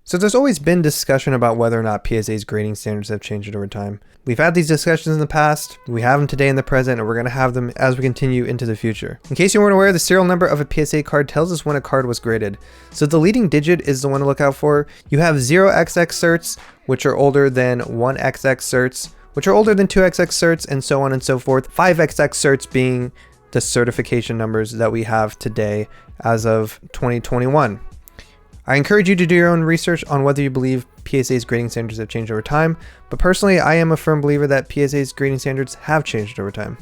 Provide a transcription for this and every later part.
So there's always been discussion about whether or not PSA's grading standards have changed over time. We've had these discussions in the past, we have them today in the present, and we're going to have them as we continue into the future. In case you weren't aware, the serial number of a PSA card tells us when a card was graded. So the leading digit is the one to look out for. You have 0XX certs, which are older than 1XX certs, which are older than 2XX certs, and so on and so forth. 5XX certs being the certification numbers that we have today as of 2021. I encourage you to do your own research on whether you believe PSA's grading standards have changed over time, but personally I am a firm believer that PSA's grading standards have changed over time.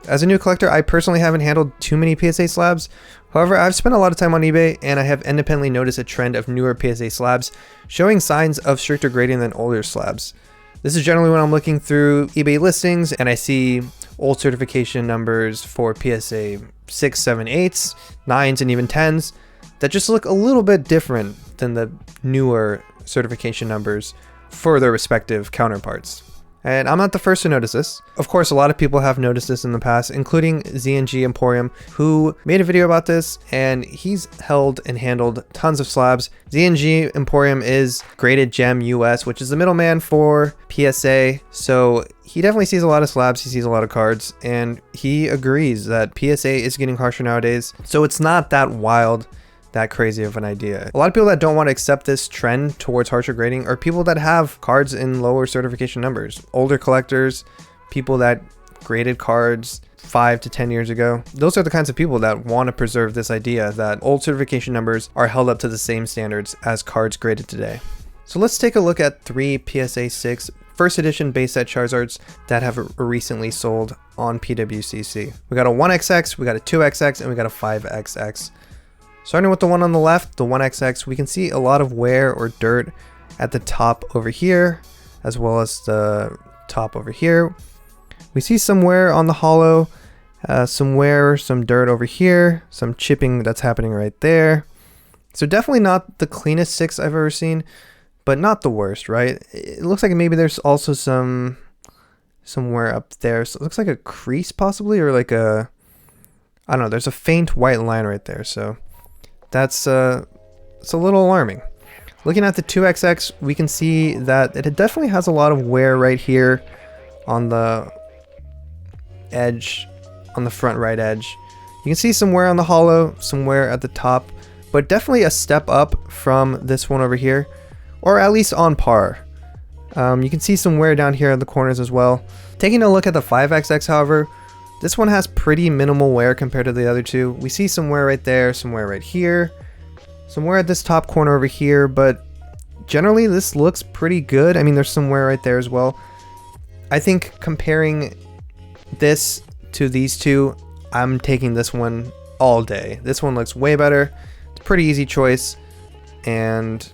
As a new collector, I personally haven't handled too many PSA slabs. However, I've spent a lot of time on eBay and I have independently noticed a trend of newer PSA slabs showing signs of stricter grading than older slabs. This is generally when I'm looking through eBay listings and I see old certification numbers for PSA 6, 7, 8s, 9s, and even 10s that just look a little bit different than the newer certification numbers for their respective counterparts. And I'm not the first to notice this. Of course, a lot of people have noticed this in the past, including ZNG Emporium, who made a video about this, and he's held and handled tons of slabs. ZNG Emporium is Graded Gem US, which is the middleman for PSA. So he definitely sees a lot of slabs, he sees a lot of cards, and he agrees that PSA is getting harsher nowadays. So it's not that wild, that crazy of an idea. A lot of people that don't want to accept this trend towards harsher grading are people that have cards in lower certification numbers. Older collectors, people that graded cards 5 to 10 years ago. Those are the kinds of people that want to preserve this idea that old certification numbers are held up to the same standards as cards graded today. So let's take a look at 3 PSA 6 first edition base set Charizards that have recently sold on PWCC. We got a 1XX, we got a 2XX, and we got a 5XX. Starting with the one on the left, the 1XX, we can see a lot of wear or dirt at the top over here, as well as the top over here. We see some wear on the hollow, some wear, some dirt over here, some chipping that's happening right there. So definitely not the cleanest 6 I've ever seen, but not the worst, right? It looks like maybe there's also some wear up there. So it looks like a crease possibly, or like I don't know, there's a faint white line right there. So that's it's a little alarming. Looking at the 2XX, we can see that it definitely has a lot of wear right here on the edge, on the front right edge. You can see some wear on the hollow, some wear at the top, but definitely a step up from this one over here, or at least on par. You can see some wear down here in the corners as well. Taking a look at the 5XX, however, this one has pretty minimal wear compared to the other two. We see some wear right there, some wear right here, some wear at this top corner over here, but generally this looks pretty good. I mean, there's some wear right there as well. I think comparing this to these two, I'm taking this one all day. This one looks way better. It's a pretty easy choice, and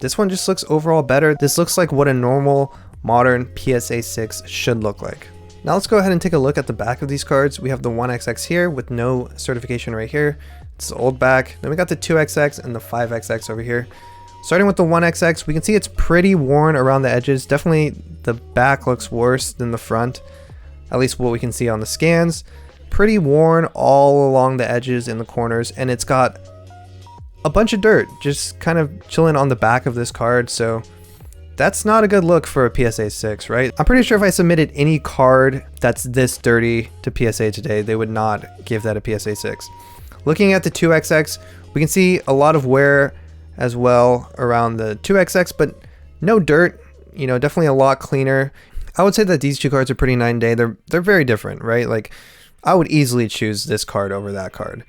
this one just looks overall better. This looks like what a normal modern PSA 6 should look like. Now let's go ahead and take a look at the back of these cards. We have the 1XX here with no certification right here. It's the old back. Then we got the 2XX and the 5XX over here. Starting with the 1XX, we can see it's pretty worn around the edges. Definitely the back looks worse than the front, at least what we can see on the scans. Pretty worn all along the edges and the corners, and it's got a bunch of dirt just kind of chilling on the back of this card. So that's not a good look for a PSA 6, right? I'm pretty sure if I submitted any card that's this dirty to PSA today, they would not give that a PSA 6. Looking at the 2XX, we can see a lot of wear as well around the 2XX, but no dirt, you know, definitely a lot cleaner. I would say that these two cards are pretty night and day. They're very different, right? Like, I would easily choose this card over that card.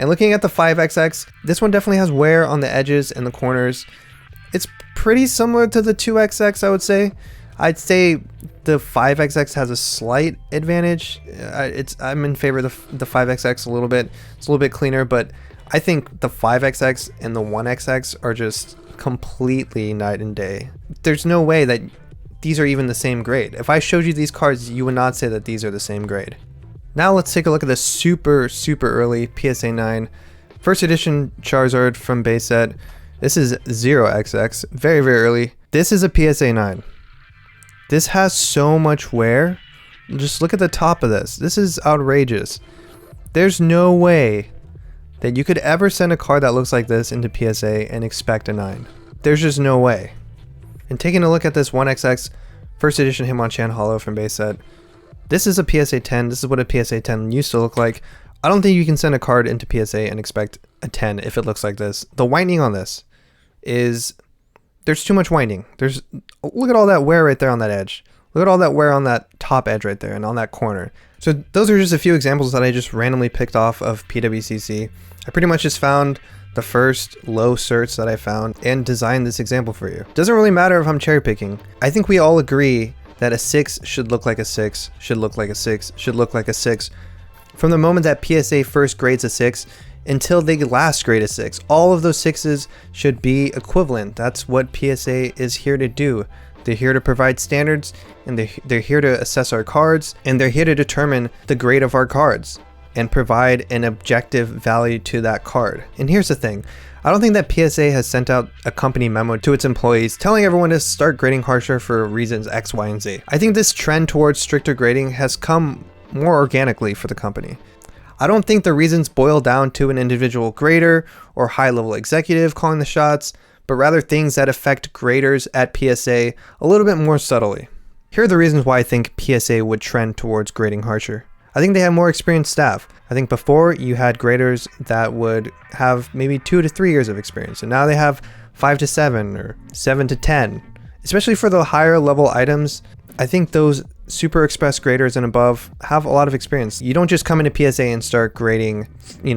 And looking at the 5XX, this one definitely has wear on the edges and the corners. It's pretty similar to the 2XX, I would say. I'd say the 5XX has a slight advantage. I'm in favor of the 5XX a little bit. It's a little bit cleaner, but I think the 5XX and the 1XX are just completely night and day. There's no way that these are even the same grade. If I showed you these cards, you would not say that these are the same grade. Now let's take a look at the super early PSA 9 first edition Charizard from base set. This is 0XX, very early. This is a PSA 9. This has so much wear. Just look at the top of this. This is outrageous. There's no way that you could ever send a card that looks like this into PSA and expect a 9. There's just no way. And taking a look at this 1XX first edition Hitmonchan Holo from base set, this is a PSA 10. This is what a PSA 10 used to look like. I don't think you can send a card into PSA and expect a 10 if it looks like this. The winding on this is, there's too much winding. Look at all that wear right there on that edge. Look at all that wear on that top edge right there and on that corner. So those are just a few examples that I just randomly picked off of PWCC. I pretty much just found the first low certs that I found and designed this example for you. Doesn't really matter if I'm cherry picking. I think we all agree that a 6 should look like a 6, should look like a 6, should look like a 6. From the moment that PSA first grades a 6 until they last grade a 6, all of those 6s should be equivalent. That's what PSA is here to do. They're here to provide standards, and they're here to assess our cards, and they're here to determine the grade of our cards and provide an objective value to that card. And here's the thing. I don't think that PSA has sent out a company memo to its employees telling everyone to start grading harsher for reasons X, Y, and Z. I think this trend towards stricter grading has come more organically for the company. I don't think the reasons boil down to an individual grader or high-level executive calling the shots, but rather things that affect graders at PSA a little bit more subtly. Here are the reasons why I think PSA would trend towards grading harsher. I think they have more experienced staff. I think before you had graders that would have maybe 2 to 3 years of experience, and now they have 5 to 7 or 7 to 10. Especially for the higher level items, I think those Super Express graders and above have a lot of experience. You don't just come into PSA and start grading,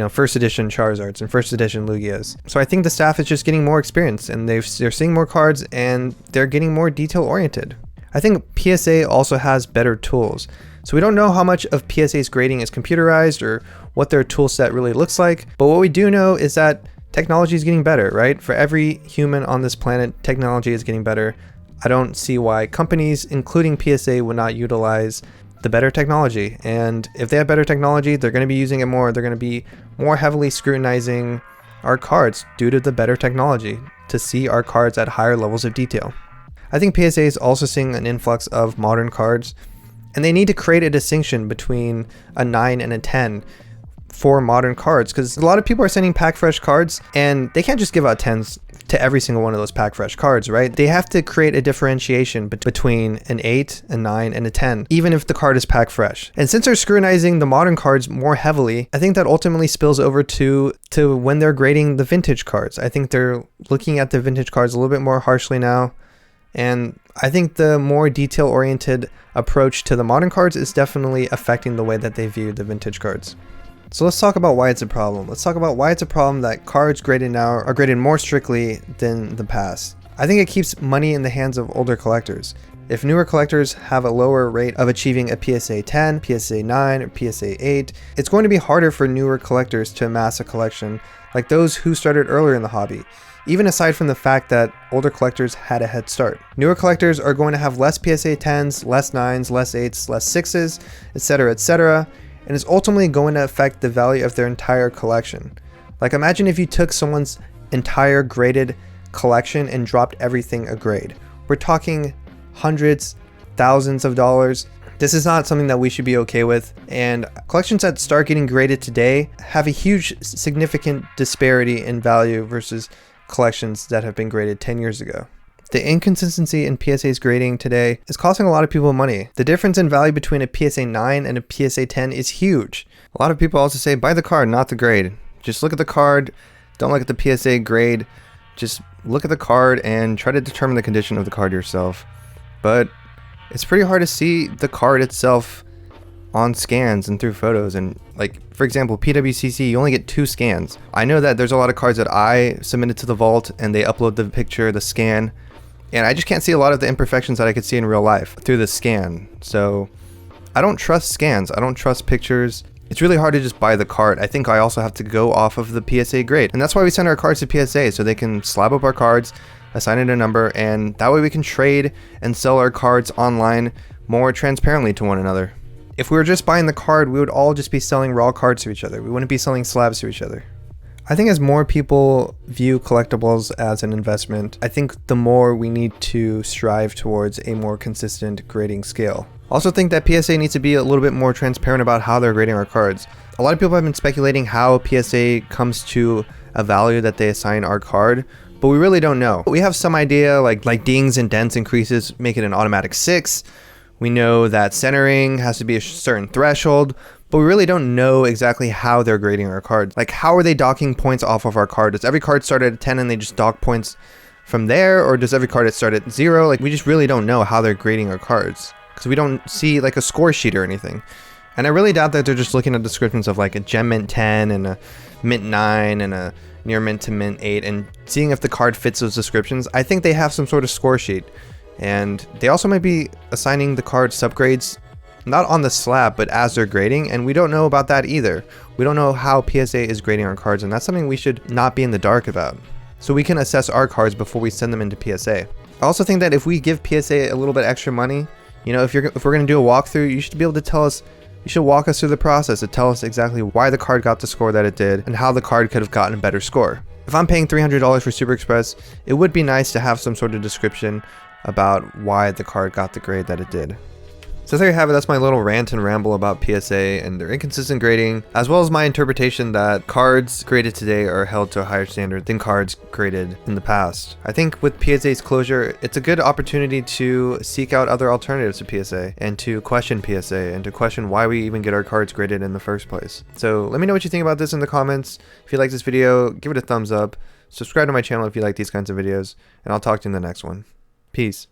first edition Charizards and first edition Lugias. So I think the staff is just getting more experience, and they're seeing more cards, and they're getting more detail oriented. I think PSA also has better tools. So we don't know how much of PSA's grading is computerized or what their tool set really looks like, but what we do know is that technology is getting better, right? For every human on this planet, technology is getting better. I don't see why companies, including PSA, would not utilize the better technology. And if they have better technology, they're going to be using it more. They're going to be more heavily scrutinizing our cards due to the better technology to see our cards at higher levels of detail. I think PSA is also seeing an influx of modern cards, and they need to create a distinction between a 9 and a 10 for modern cards, because a lot of people are sending pack fresh cards and they can't just give out 10s to every single one of those pack fresh cards, right? They have to create a differentiation between an 8, a 9, and a 10, even if the card is pack fresh. And since they're scrutinizing the modern cards more heavily, I think that ultimately spills over to when they're grading the vintage cards. I think they're looking at the vintage cards a little bit more harshly now. And I think the more detail-oriented approach to the modern cards is definitely affecting the way that they view the vintage cards. So let's talk about why it's a problem. Let's talk about why it's a problem that cards graded now are graded more strictly than the past. I think it keeps money in the hands of older collectors. If newer collectors have a lower rate of achieving a PSA 10, PSA 9, or PSA 8, it's going to be harder for newer collectors to amass a collection like those who started earlier in the hobby. Even aside from the fact that older collectors had a head start. Newer collectors are going to have less PSA 10s, less 9s, less 8s, less 6s, etc., and it's ultimately going to affect the value of their entire collection. Like, imagine if you took someone's entire graded collection and dropped everything a grade. We're talking hundreds, thousands of dollars. This is not something that we should be okay with, and collections that start getting graded today have a huge significant disparity in value versus collections that have been graded 10 years ago. The inconsistency in PSA's grading today is costing a lot of people money. The difference in value between a PSA 9 and a PSA 10 is huge. A lot of people also say buy the card, not the grade. Just look at the card, don't look at the PSA grade. Just look at the card and try to determine the condition of the card yourself. But it's pretty hard to see the card itself on scans and through photos. And like, for example, PWCC, you only get 2 scans. I know that there's a lot of cards that I submitted to the vault and they upload the picture, the scan, and I just can't see a lot of the imperfections that I could see in real life through the scan. So I don't trust scans. I don't trust pictures. It's really hard to just buy the card. I think I also have to go off of the PSA grade. And that's why we send our cards to PSA, so they can slab up our cards, assign it a number, and that way we can trade and sell our cards online more transparently to one another. If we were just buying the card, we would all just be selling raw cards to each other. We wouldn't be selling slabs to each other. I think as more people view collectibles as an investment, I think the more we need to strive towards a more consistent grading scale. I also think that PSA needs to be a little bit more transparent about how they're grading our cards. A lot of people have been speculating how PSA comes to a value that they assign our card, but we really don't know. We have some idea, like dings and dents increases make it an automatic 6. We know that centering has to be a certain threshold, but we really don't know exactly how they're grading our cards. Like, how are they docking points off of our card? Does every card start at 10 and they just dock points from there? Or does every card start at 0? Like, we just really don't know how they're grading our cards, because we don't see like a score sheet or anything. And I really doubt that they're just looking at descriptions of like a gem mint 10 and a mint 9 and a near mint to mint 8 and seeing if the card fits those descriptions. I think they have some sort of score sheet, and they also might be assigning the card subgrades not on the slab, but as they're grading, and we don't know about that either. We don't know how PSA is grading our cards, and that's something we should not be in the dark about, so we can assess our cards before we send them into PSA. I also think that if we give PSA a little bit extra money, you know, if we're going to do a walkthrough, you should be able to tell us, you should walk us through the process to tell us exactly why the card got the score that it did and how the card could have gotten a better score. If I'm paying $300 for Super Express, it would be nice to have some sort of description about why the card got the grade that it did. So there you have it. That's my little rant and ramble about PSA and their inconsistent grading, as well as my interpretation that cards graded today are held to a higher standard than cards graded in the past. I think with PSA's closure, it's a good opportunity to seek out other alternatives to PSA and to question PSA and to question why we even get our cards graded in the first place. So let me know what you think about this in the comments. If you like this video, give it a thumbs up, subscribe to my channel if you like these kinds of videos, and I'll talk to you in the next one. Peace.